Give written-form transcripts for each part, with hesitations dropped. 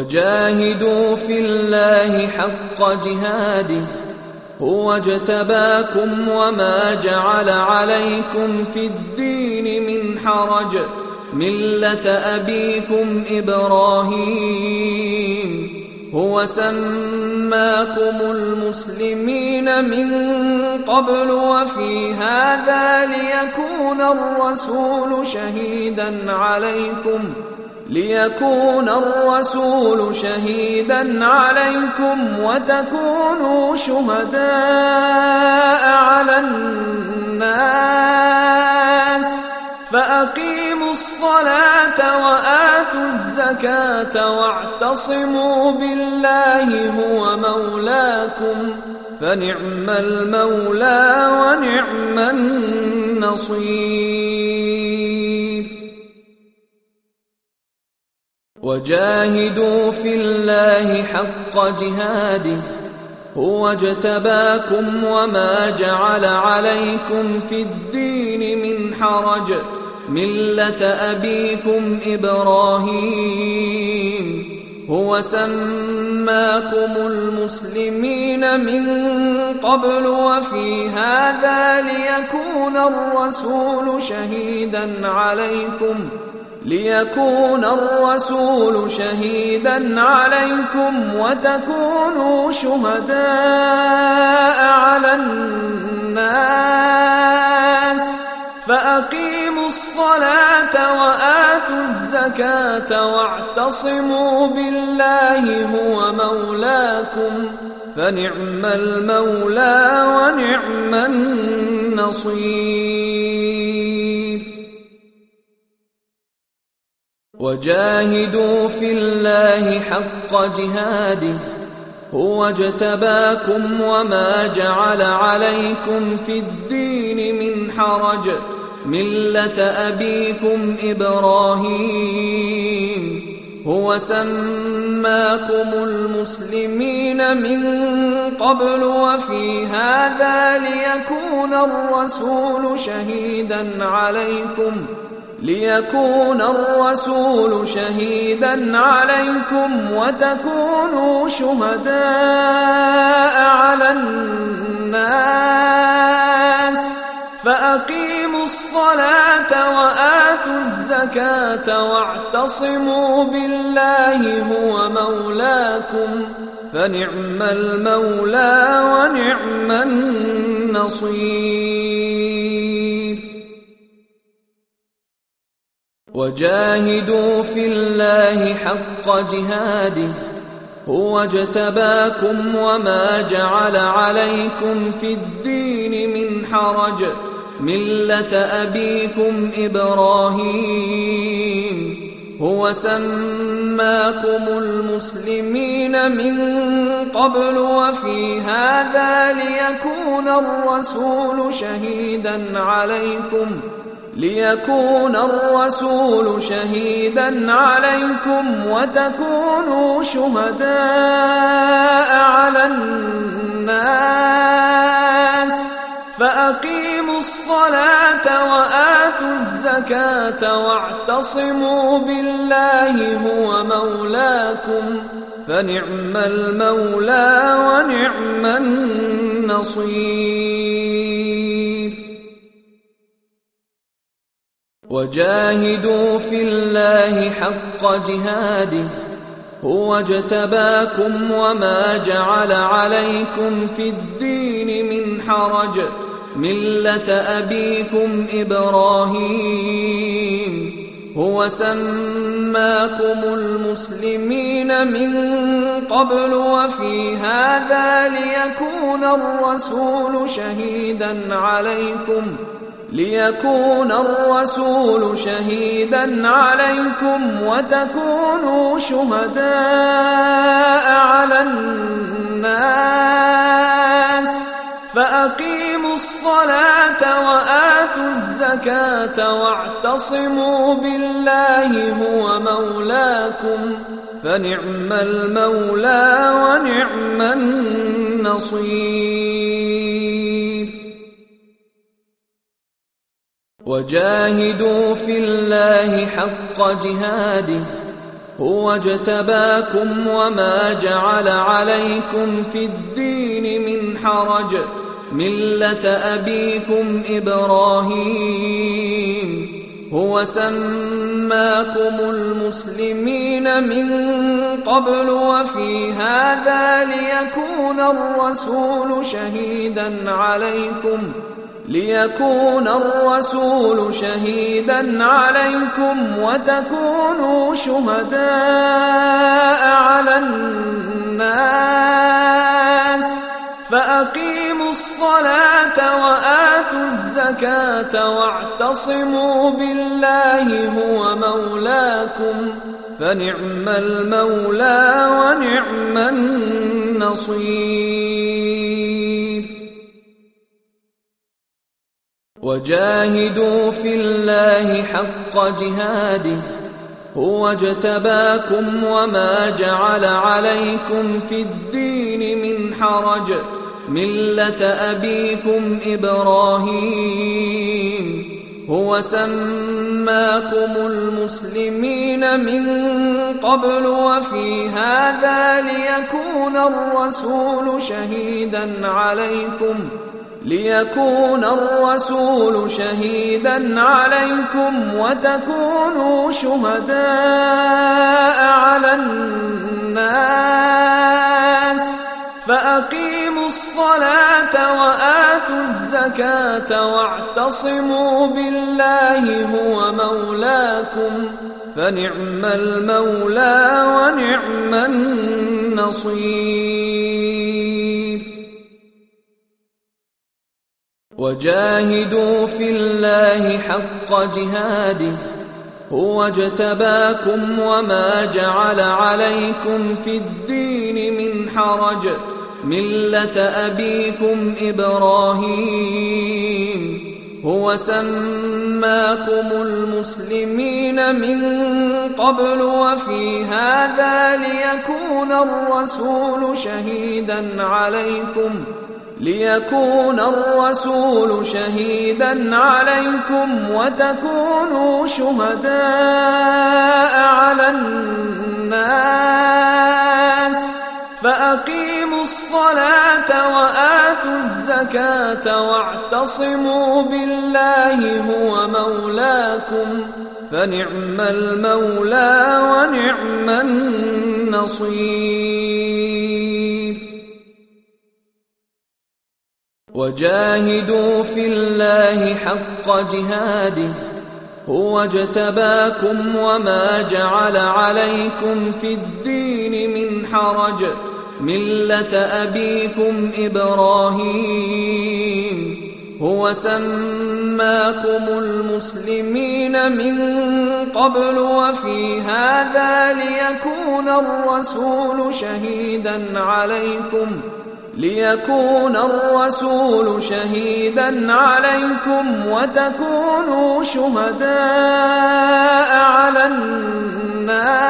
وجاهدوا في الله حق جهاده هو اجتباكم وما جعل عليكم في الدين من حرج ملة أبيكم إبراهيم هو سماكم المسلمين من قبل وفي هذا ليكون الرسول شهيدا عليكم وتكونوا شهداء على الناس فأقيموا الصلاة وآتوا الزكاة واعتصموا بالله هو مولاكم فنعم المولى ونعم النصير وجاهدوا في الله حق جهاده هو اجتباكم وما جعل عليكم في الدين من حرج ملة أبيكم إبراهيم هو سماكم المسلمين من قبل وفي هذا ليكون الرسول شهيدا عليكم وتكونوا شهداء على الناس فأقيموا الصلاة وآتوا الزكاة واعتصموا بالله هو مولاكم فنعم المولى ونعم النصير وجاهدوا في الله حق جهاده هو اجتباكم وما جعل عليكم في الدين من حرج ملة أبيكم إبراهيم هو سماكم المسلمين من قبل وفي هذا ليكون الرسول شهيدا عليكم وتكونوا شهداء على الناس فأقيموا الصلاة وآتوا الزكاة واعتصموا بالله هو مولاكم فنعم المولى ونعم النصير وجاهدوا في الله حق جهاده هو اجتباكم وما جعل عليكم في الدين من حرج ملة أبيكم إبراهيم هو سماكم المسلمين من قبل وفي هذا ليكون الرسول شهيدا عليكم وتكونوا شهداء على الناس فأقيموا الصلاة وآتوا الزكاة واعتصموا بالله هو مولاكم فنعم المولى ونعم النصير وجاهدوا في الله حق جهاده هو اجتباكم وما جعل عليكم في الدين من حرج ملة أبيكم إبراهيم هو سماكم المسلمين من قبل وفي هذا ليكون الرسول شهيدا عليكم وتكونوا شهداء على الناس فأقيموا الصلاة وآتوا الزكاة واعتصموا بالله هو مولاكم فنعم المولى ونعم النصير وجاهدوا في الله حق جهاده هو اجتباكم وما جعل عليكم في الدين من حرج ملة أبيكم إبراهيم هو سماكم المسلمين من قبل وفي هذا ليكون الرسول شهيدا عليكم وتكونوا شهداء على الناس فأقيموا الصلاة وآتوا الزكاة واعتصموا بالله هو مولاكم فنعم المولى ونعم النصير وجاهدوا في الله حق جهاده هو اجتباكم وما جعل عليكم في الدين من حرج ملة أبيكم إبراهيم هو سماكم المسلمين من قبل وفي هذا ليكون الرسول شهيدا عليكم وتكونوا شهداء على الناس فأقيموا الصلاة وآتوا الزكاة واعتصموا بالله هو مولاكم فنعم المولى ونعم النصير وجاهدوا في الله حق جهاده هو اجتباكم وما جعل عليكم في الدين من حرج ملة أبيكم إبراهيم هو سماكم المسلمين من قبل وفي هذا ليكون الرسول شهيدا عليكم وتكونوا شهداء على الناس فأقيموا الصلاة وآتوا الزكاة واعتصموا بالله هو مولاكم فنعم المولى ونعم النصير وجاهدوا في الله حق جهاده هو اجتباكم وما جعل عليكم في الدين من حرج ملة أبيكم إبراهيم هو سماكم المسلمين من قبل وفي هذا ليكون الرسول شهيدا عليكم وتكونوا شهداء على الناس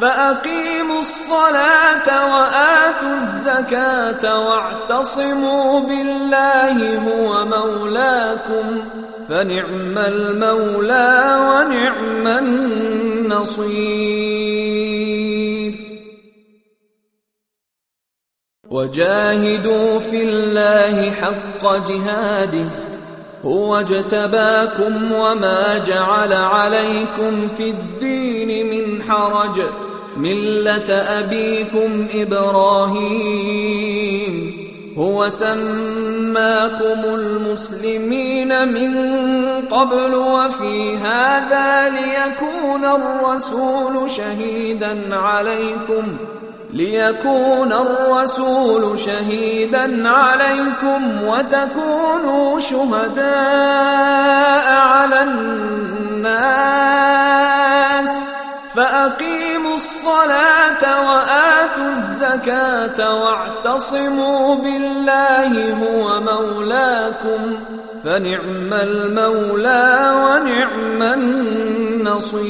فأقيموا الصلاة وآتوا الزكاة واعتصموا بالله هو مولاكم فنعم المولى ونعم النصير وجاهدوا في الله حق جهاده هو اجتباكم وما جعل عليكم في الدين من حرج ملة أبيكم إبراهيم هو سماكم المسلمين من قبل وفي هذا ليكون الرسول شهيدا عليكم وتكونوا شهداء على الناس فأقيموا الصلاة وآتوا الزكاة واعتصموا بالله هو مولاكم فنعم المولى ونعم النصير